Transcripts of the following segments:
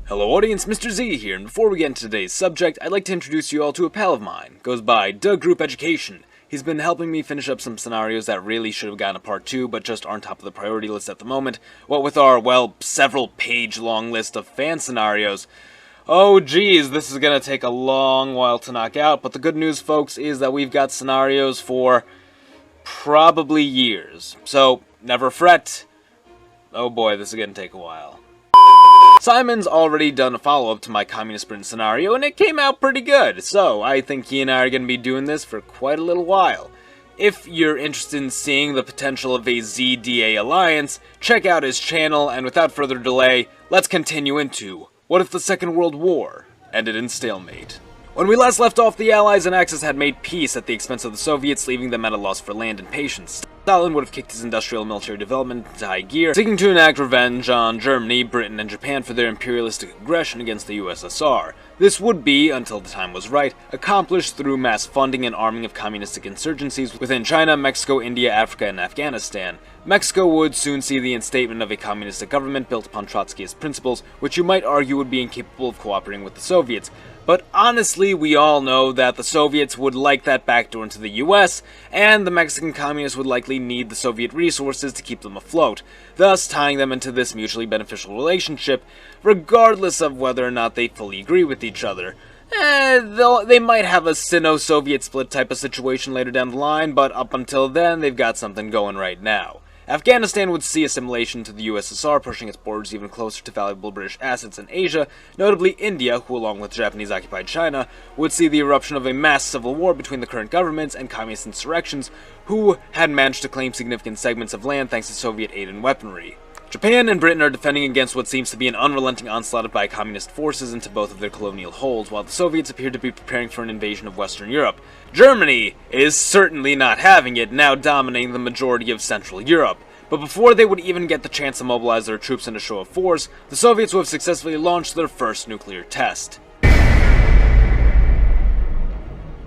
Hello audience, Mr. Z here, and before we get into today's subject, I'd like to introduce you all to a pal of mine. Goes by Doug Group Education. He's been helping me finish up some scenarios that really should have gotten a part 2, but just aren't top of the priority list at the moment. What with our, well, several page long list of fan scenarios. Oh geez, this is gonna take a long while to knock out, but the good news, folks, is that we've got scenarios for probably years. So, never fret. Oh boy, this is gonna take a while. Simon's already done a follow-up to my Communist Britain scenario, and it came out pretty good, so I think he and I are going to be doing this for quite a little while. If you're interested in seeing the potential of a ZDA alliance, check out his channel, and without further delay, let's continue into What If the Second World War Ended in Stalemate? When we last left off, the Allies and Axis had made peace at the expense of the Soviets, leaving them at a loss for land and patience. Stalin would have kicked his industrial and military development into high gear, seeking to enact revenge on Germany, Britain, and Japan for their imperialistic aggression against the USSR. This would be, until the time was right, accomplished through mass funding and arming of communistic insurgencies within China, Mexico, India, Africa, and Afghanistan. Mexico would soon see the instatement of a communistic government built upon Trotskyist principles, which you might argue would be incapable of cooperating with the Soviets. But honestly, we all know that the Soviets would like that backdoor into the US, and the Mexican communists would likely need the Soviet resources to keep them afloat, thus tying them into this mutually beneficial relationship, regardless of whether or not they fully agree with each other. They might have a Sino-Soviet split type of situation later down the line, but up until then, they've got something going right now. Afghanistan would see assimilation to the USSR, pushing its borders even closer to valuable British assets in Asia, notably India, who along with Japanese-occupied China, would see the eruption of a mass civil war between the current governments and communist insurrections, who had managed to claim significant segments of land thanks to Soviet aid and weaponry. Japan and Britain are defending against what seems to be an unrelenting onslaught by communist forces into both of their colonial holds, while the Soviets appear to be preparing for an invasion of Western Europe. Germany is certainly not having it, now dominating the majority of Central Europe. But before they would even get the chance to mobilize their troops in a show of force, the Soviets would have successfully launched their first nuclear test.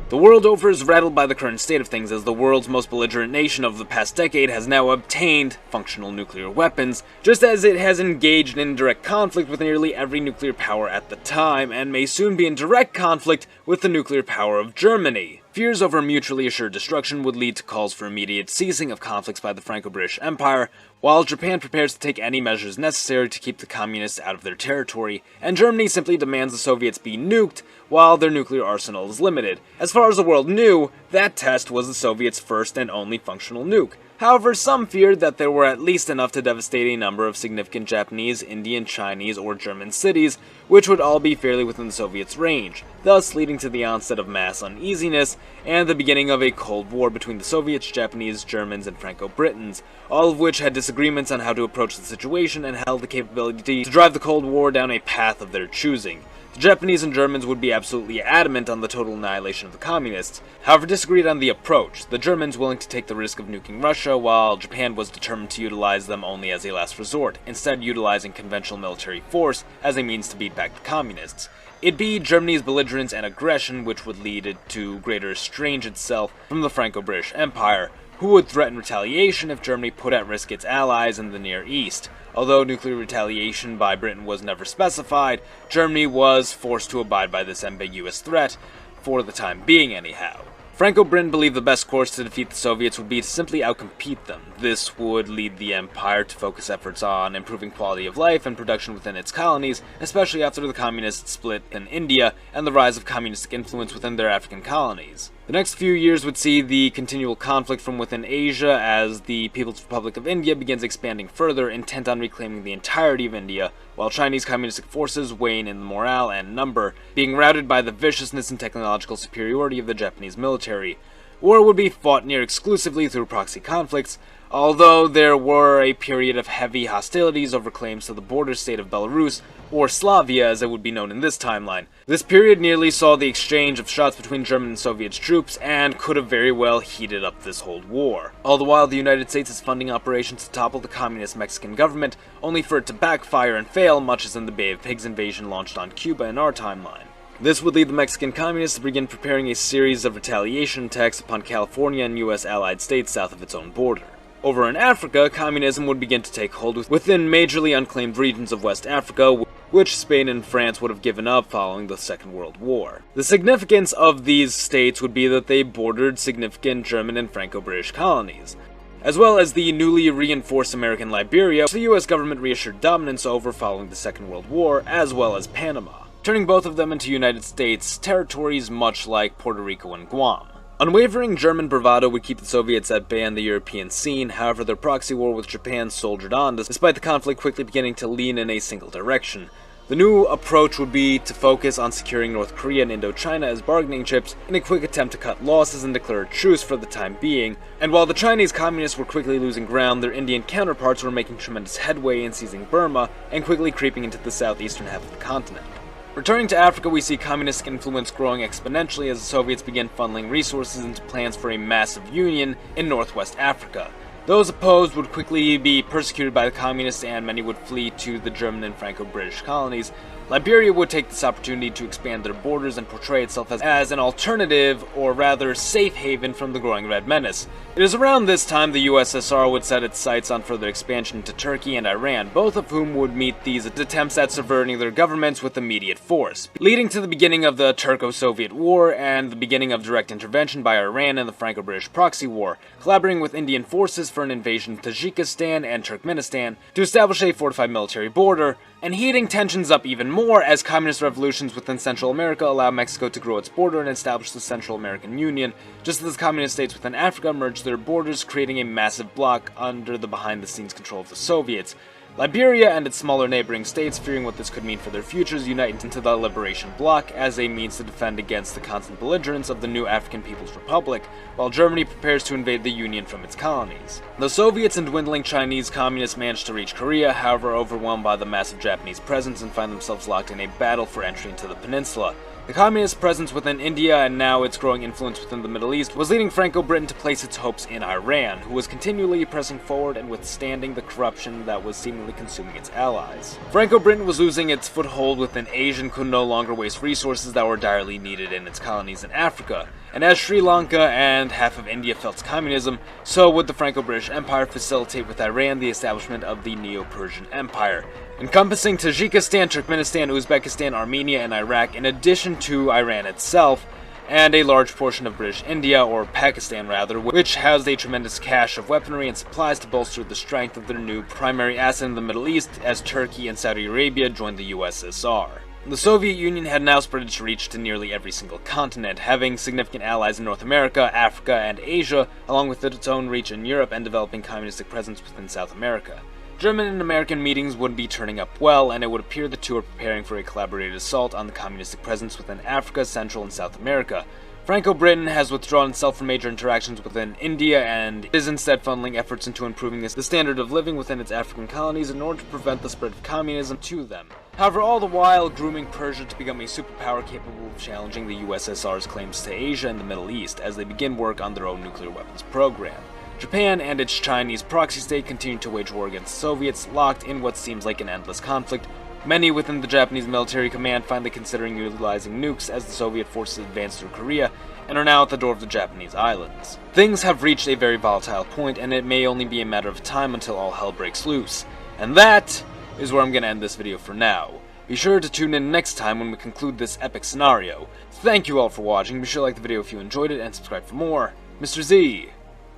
The world over is rattled by the current state of things, as the world's most belligerent nation of the past decade has now obtained functional nuclear weapons, just as it has engaged in direct conflict with nearly every nuclear power at the time, and may soon be in direct conflict with the nuclear power of Germany. Fears over mutually assured destruction would lead to calls for immediate ceasing of conflicts by the Franco-British Empire, while Japan prepares to take any measures necessary to keep the communists out of their territory, and Germany simply demands the Soviets be nuked while their nuclear arsenal is limited. As far as the world knew, that test was the Soviets' first and only functional nuke. However, some feared that there were at least enough to devastate a number of significant Japanese, Indian, Chinese, or German cities, which would all be fairly within the Soviets' range, thus leading to the onset of mass uneasiness and the beginning of a Cold War between the Soviets, Japanese, Germans, and Franco-Britons, all of which had disagreements on how to approach the situation and held the capability to drive the Cold War down a path of their choosing. The Japanese and Germans would be absolutely adamant on the total annihilation of the communists, however disagreed on the approach, the Germans willing to take the risk of nuking Russia, while Japan was determined to utilize them only as a last resort, instead utilizing conventional military force as a means to beat back the communists. It'd be Germany's belligerence and aggression which would lead it to greater estrange itself from the Franco-British Empire, who would threaten retaliation if Germany put at risk its allies in the Near East. Although nuclear retaliation by Britain was never specified, Germany was forced to abide by this ambiguous threat, for the time being anyhow. Franco-Britain believed the best course to defeat the Soviets would be to simply outcompete them. This would lead the empire to focus efforts on improving quality of life and production within its colonies, especially after the communist split in India and the rise of communistic influence within their African colonies. The next few years would see the continual conflict from within Asia as the People's Republic of India begins expanding further, intent on reclaiming the entirety of India, while Chinese communistic forces wane in morale and number, being routed by the viciousness and technological superiority of the Japanese military. War would be fought near exclusively through proxy conflicts, although there were a period of heavy hostilities over claims to the border state of Belarus, or Slavia as it would be known in this timeline. This period nearly saw the exchange of shots between German and Soviet troops, and could have very well heated up this whole war. All the while, the United States is funding operations to topple the communist Mexican government, only for it to backfire and fail, much as in the Bay of Pigs invasion launched on Cuba in our timeline. This would lead the Mexican communists to begin preparing a series of retaliation attacks upon California and US allied states south of its own border. Over in Africa, communism would begin to take hold within majorly unclaimed regions of West Africa, which Spain and France would have given up following the Second World War. The significance of these states would be that they bordered significant German and Franco-British colonies, as well as the newly reinforced American Liberia, which the US government reassured dominance over following the Second World War, as well as Panama, turning both of them into United States territories much like Puerto Rico and Guam. Unwavering German bravado would keep the Soviets at bay on the European scene. However, their proxy war with Japan soldiered on, despite the conflict quickly beginning to lean in a single direction. The new approach would be to focus on securing North Korea and Indochina as bargaining chips in a quick attempt to cut losses and declare a truce for the time being. And while the Chinese communists were quickly losing ground, their Indian counterparts were making tremendous headway in seizing Burma and quickly creeping into the southeastern half of the continent. Returning to Africa, we see communist influence growing exponentially as the Soviets began funneling resources into plans for a massive union in northwest Africa. Those opposed would quickly be persecuted by the communists, and many would flee to the German and Franco-British colonies. Liberia would take this opportunity to expand their borders and portray itself as an alternative, or rather safe haven, from the growing Red Menace. It is around this time the USSR would set its sights on further expansion to Turkey and Iran, both of whom would meet these attempts at subverting their governments with immediate force, leading to the beginning of the Turco-Soviet War and the beginning of direct intervention by Iran in the Franco-British proxy war, collaborating with Indian forces for an invasion of Tajikistan and Turkmenistan to establish a fortified military border, and heating tensions up even more as communist revolutions within Central America allow Mexico to grow its border and establish the Central American Union, just as communist states within Africa merged their borders, creating a massive bloc under the behind-the-scenes control of the Soviets. Liberia and its smaller neighboring states, fearing what this could mean for their futures, unite into the Liberation Bloc as a means to defend against the constant belligerence of the new African People's Republic, while Germany prepares to invade the Union from its colonies. The Soviets and dwindling Chinese communists managed to reach Korea, however overwhelmed by the massive Japanese presence, and find themselves locked in a battle for entry into the peninsula. The communist presence within India and now its growing influence within the Middle East was leading Franco-Britain to place its hopes in Iran, who was continually pressing forward and withstanding the corruption that was seemingly consuming its allies. Franco-Britain was losing its foothold within Asia and could no longer waste resources that were direly needed in its colonies in Africa. And as Sri Lanka and half of India felt communism, so would the Franco-British Empire facilitate with Iran the establishment of the Neo-Persian Empire, encompassing Tajikistan, Turkmenistan, Uzbekistan, Armenia, and Iraq, in addition to Iran itself, and a large portion of British India, or Pakistan rather, which housed a tremendous cache of weaponry and supplies to bolster the strength of their new primary asset in the Middle East, as Turkey and Saudi Arabia joined the USSR. The Soviet Union had now spread its reach to nearly every single continent, having significant allies in North America, Africa, and Asia, along with its own reach in Europe and developing communistic presence within South America. German and American meetings would be turning up well, and it would appear the two are preparing for a collaborated assault on the communistic presence within Africa, Central, and South America. Franco-Britain has withdrawn itself from major interactions within India and is instead funneling efforts into improving the standard of living within its African colonies in order to prevent the spread of communism to them. However, all the while grooming Persia to become a superpower capable of challenging the USSR's claims to Asia and the Middle East as they begin work on their own nuclear weapons program. Japan and its Chinese proxy state continue to wage war against the Soviets, locked in what seems like an endless conflict. Many within the Japanese military command finally considering utilizing nukes as the Soviet forces advance through Korea and are now at the door of the Japanese islands. Things have reached a very volatile point, and it may only be a matter of time until all hell breaks loose. And that is where I'm going to end this video for now. Be sure to tune in next time when we conclude this epic scenario. Thank you all for watching. Be sure to like the video if you enjoyed it and subscribe for more. Mr. Z,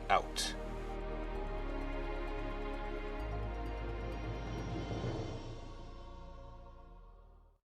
out.